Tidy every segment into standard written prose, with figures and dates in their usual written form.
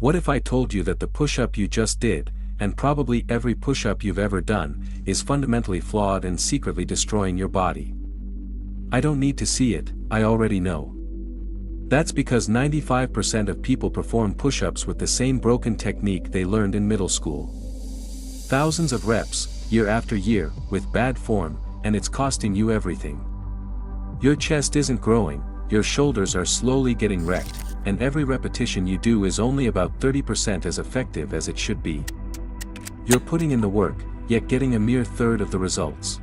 What if I told you that the push-up you just did, and probably every push-up you've ever done, is fundamentally flawed and secretly destroying your body? I don't need to see it, I already know. That's because 95% of people perform push-ups with the same broken technique they learned in middle school. Thousands of reps, year after year, with bad form, and it's costing you everything. Your chest isn't growing, your shoulders are slowly getting wrecked, and every repetition you do is only about 30% as effective as it should be. You're putting in the work, yet getting a mere third of the results.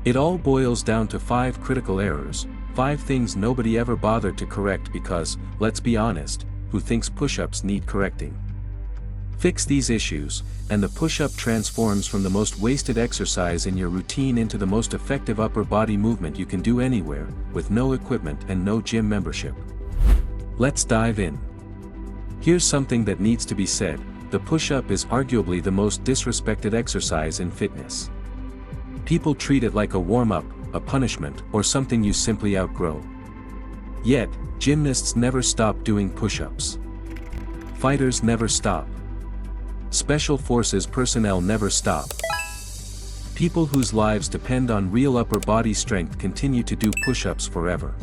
It all boils down to 5 critical errors, 5 things nobody ever bothered to correct because, let's be honest, who thinks push-ups need correcting? Fix these issues, and the push-up transforms from the most wasted exercise in your routine into the most effective upper body movement you can do anywhere, with no equipment and no gym membership. Let's dive in. Here's something that needs to be said: the push-up is arguably the most disrespected exercise in fitness. People treat it like a warm-up, a punishment, or something you simply outgrow. Yet, gymnasts never stop doing push-ups. Fighters never stop. Special forces personnel never stop. People whose lives depend on real upper body strength continue to do push-ups forever.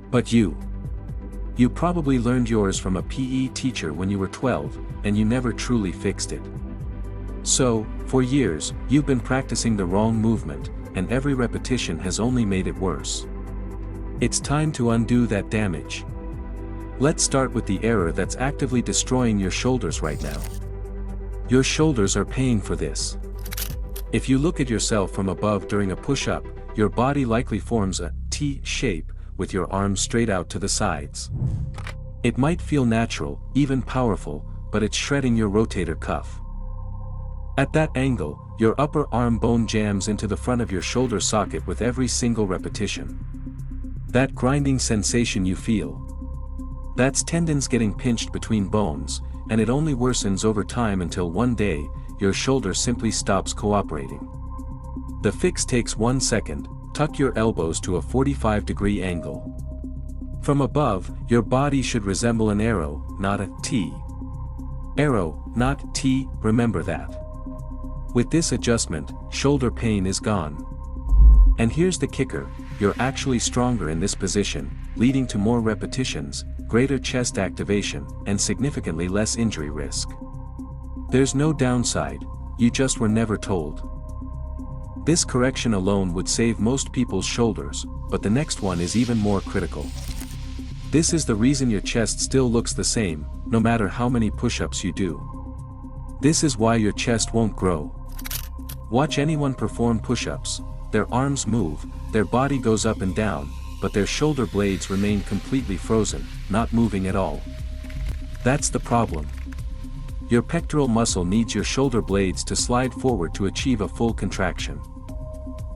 But you probably learned yours from a PE teacher when you were 12, and you never truly fixed it. So, for years, you've been practicing the wrong movement, and every repetition has only made it worse. It's time to undo that damage. Let's start with the error that's actively destroying your shoulders right now. Your shoulders are paying for this. If you look at yourself from above during a push-up, your body likely forms a T shape, with your arms straight out to the sides. It might feel natural, even powerful, but it's shredding your rotator cuff. At that angle, your upper arm bone jams into the front of your shoulder socket with every single repetition. That grinding sensation you feel, that's tendons getting pinched between bones, and it only worsens over time until one day, your shoulder simply stops cooperating. The fix takes 1 second: tuck your elbows to a 45-degree angle. From above, your body should resemble an arrow, not a T. Arrow, not T, remember that. With this adjustment, shoulder pain is gone. And here's the kicker: you're actually stronger in this position, leading to more repetitions, greater chest activation, and significantly less injury risk. There's no downside, you just were never told. This correction alone would save most people's shoulders, but the next one is even more critical. This is the reason your chest still looks the same, no matter how many push-ups you do. This is why your chest won't grow. Watch anyone perform push-ups: their arms move, their body goes up and down, but their shoulder blades remain completely frozen, not moving at all. That's the problem. Your pectoral muscle needs your shoulder blades to slide forward to achieve a full contraction.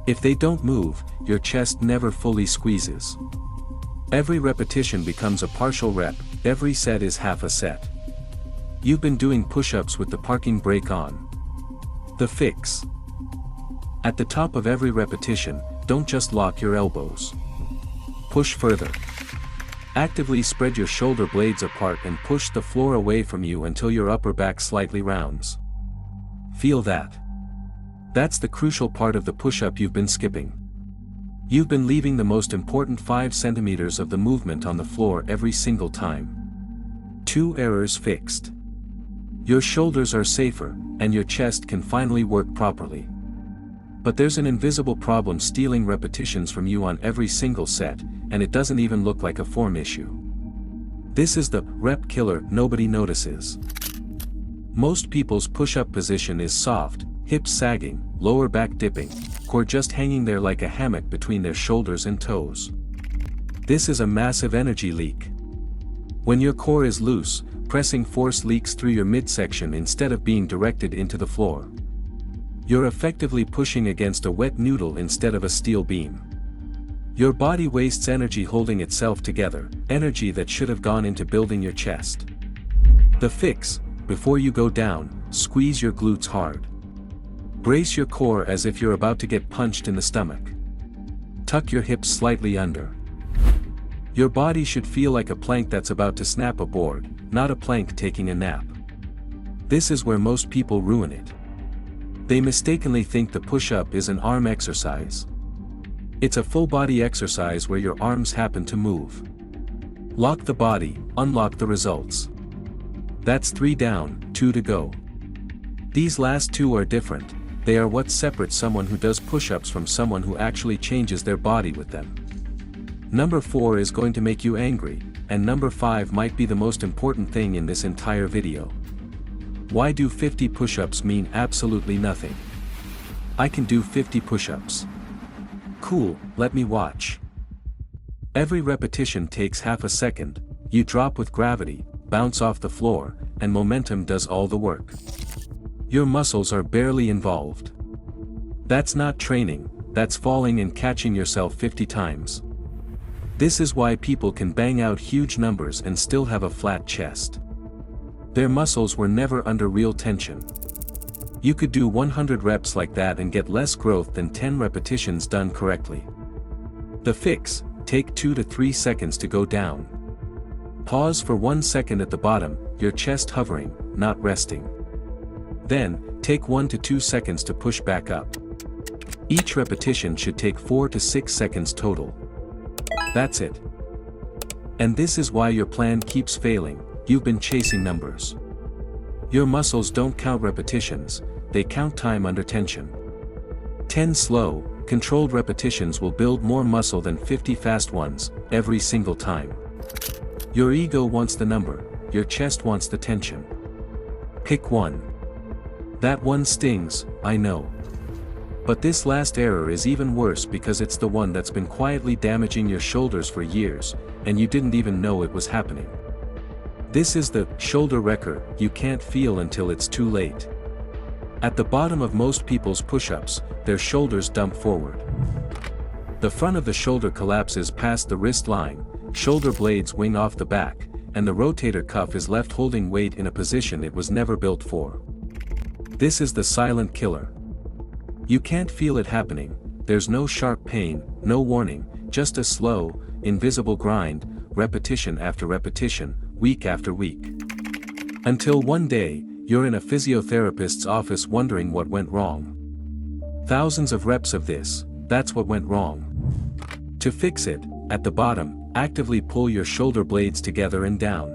If they don't move, your chest never fully squeezes. Every repetition becomes a partial rep, every set is half a set. You've been doing push-ups with the parking brake on. The fix: at the top of every repetition, don't just lock your elbows. Push further. Actively spread your shoulder blades apart and push the floor away from you until your upper back slightly rounds. Feel that? That's the crucial part of the push-up you've been skipping. You've been leaving the most important 5 centimeters of the movement on the floor every single time. 2 errors fixed. Your shoulders are safer, and your chest can finally work properly. But there's an invisible problem stealing repetitions from you on every single set, and it doesn't even look like a form issue. This is the rep killer nobody notices. Most people's push-up position is soft, hips sagging, lower back dipping, core just hanging there like a hammock between their shoulders and toes. This is a massive energy leak. When your core is loose, pressing force leaks through your midsection instead of being directed into the floor. You're effectively pushing against a wet noodle instead of a steel beam. Your body wastes energy holding itself together, energy that should have gone into building your chest. The fix: before you go down, squeeze your glutes hard. Brace your core as if you're about to get punched in the stomach. Tuck your hips slightly under. Your body should feel like a plank that's about to snap a board, not a plank taking a nap. This is where most people ruin it. They mistakenly think the push-up is an arm exercise. It's a full-body exercise where your arms happen to move. Lock the body, unlock the results. That's 3 down, 2 to go. These last 2 are different, they are what separates someone who does push-ups from someone who actually changes their body with them. Number 4 is going to make you angry, and number 5 might be the most important thing in this entire video. Why do 50 push-ups mean absolutely nothing? I can do 50 push-ups. Cool, let me watch. Every repetition takes half a second, you drop with gravity, bounce off the floor, and momentum does all the work. Your muscles are barely involved. That's not training, that's falling and catching yourself 50 times. This is why people can bang out huge numbers and still have a flat chest. Their muscles were never under real tension. You could do 100 reps like that and get less growth than 10 repetitions done correctly. The fix: take 2 to 3 seconds to go down. Pause for 1 second at the bottom, your chest hovering, not resting. Then, take 1 to 2 seconds to push back up. Each repetition should take 4 to 6 seconds total. That's it. And this is why your plan keeps failing, you've been chasing numbers. Your muscles don't count repetitions, they count time under tension. 10 slow, controlled repetitions will build more muscle than 50 fast ones, every single time. Your ego wants the number, your chest wants the tension. Pick one. That one stings, I know. But this last error is even worse because it's the one that's been quietly damaging your shoulders for years, and you didn't even know it was happening. This is the shoulder wrecker you can't feel until it's too late. At the bottom of most people's push-ups, their shoulders dump forward. The front of the shoulder collapses past the wrist line, shoulder blades wing off the back, and the rotator cuff is left holding weight in a position it was never built for. This is the silent killer. You can't feel it happening, there's no sharp pain, no warning, just a slow, invisible grind, repetition after repetition, week after week. Until one day, you're in a physiotherapist's office wondering what went wrong. Thousands of reps of this, that's what went wrong. To fix it, at the bottom, actively pull your shoulder blades together and down.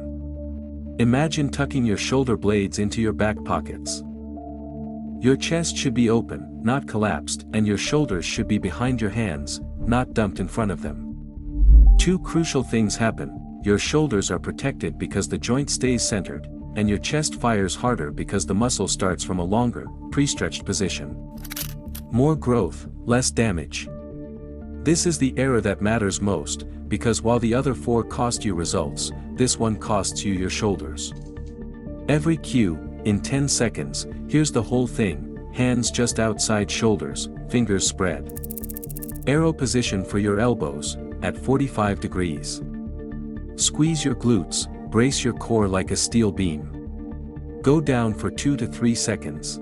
Imagine tucking your shoulder blades into your back pockets. Your chest should be open, not collapsed, and your shoulders should be behind your hands, not dumped in front of them. 2 crucial things happen: your shoulders are protected because the joint stays centered, and your chest fires harder because the muscle starts from a longer, pre-stretched position. More growth, less damage. This is the error that matters most, because while the other 4 cost you results, this one costs you your shoulders. Every cue, in 10 seconds, here's the whole thing: hands just outside shoulders, fingers spread. Arrow position for your elbows, at 45 degrees. Squeeze your glutes, brace your core like a steel beam. Go down for 2 to 3 seconds.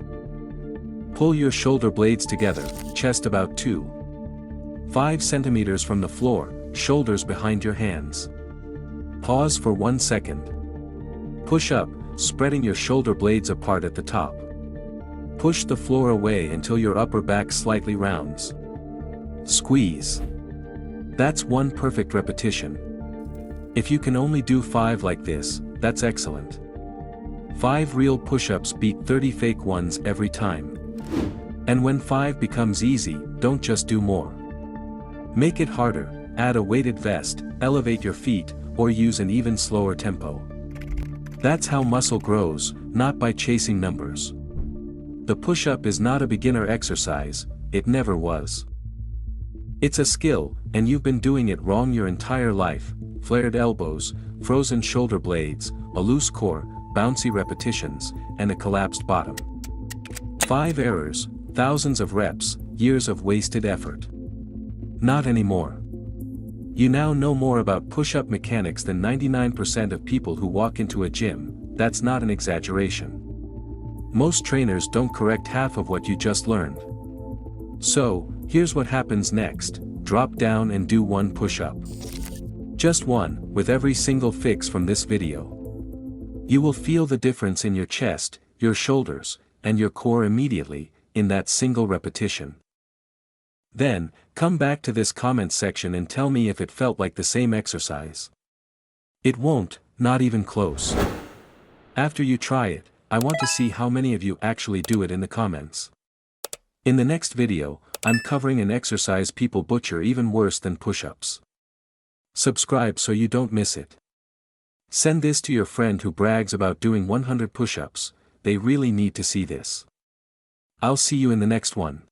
Pull your shoulder blades together, chest about 2.5 centimeters from the floor, shoulders behind your hands. Pause for 1 second. Push up, spreading your shoulder blades apart at the top. Push the floor away until your upper back slightly rounds. Squeeze. That's 1 perfect repetition. If you can only do 5 like this, that's excellent. 5 real push-ups beat 30 fake ones every time. And when 5 becomes easy, don't just do more. Make it harder, add a weighted vest, elevate your feet, or use an even slower tempo. That's how muscle grows, not by chasing numbers. The push-up is not a beginner exercise, it never was. It's a skill, and you've been doing it wrong your entire life: flared elbows, frozen shoulder blades, a loose core, bouncy repetitions, and a collapsed bottom. 5 errors, thousands of reps, years of wasted effort. Not anymore. You now know more about push-up mechanics than 99% of people who walk into a gym. That's not an exaggeration. Most trainers don't correct half of what you just learned. So, here's what happens next: drop down and do 1 push-up. Just one, with every single fix from this video. You will feel the difference in your chest, your shoulders, and your core immediately, in that single repetition. Then, come back to this comment section and tell me if it felt like the same exercise. It won't, not even close. After you try it, I want to see how many of you actually do it in the comments. In the next video, I'm covering an exercise people butcher even worse than push-ups. Subscribe so you don't miss it. Send this to your friend who brags about doing 100 push-ups, they really need to see this. I'll see you in the next one.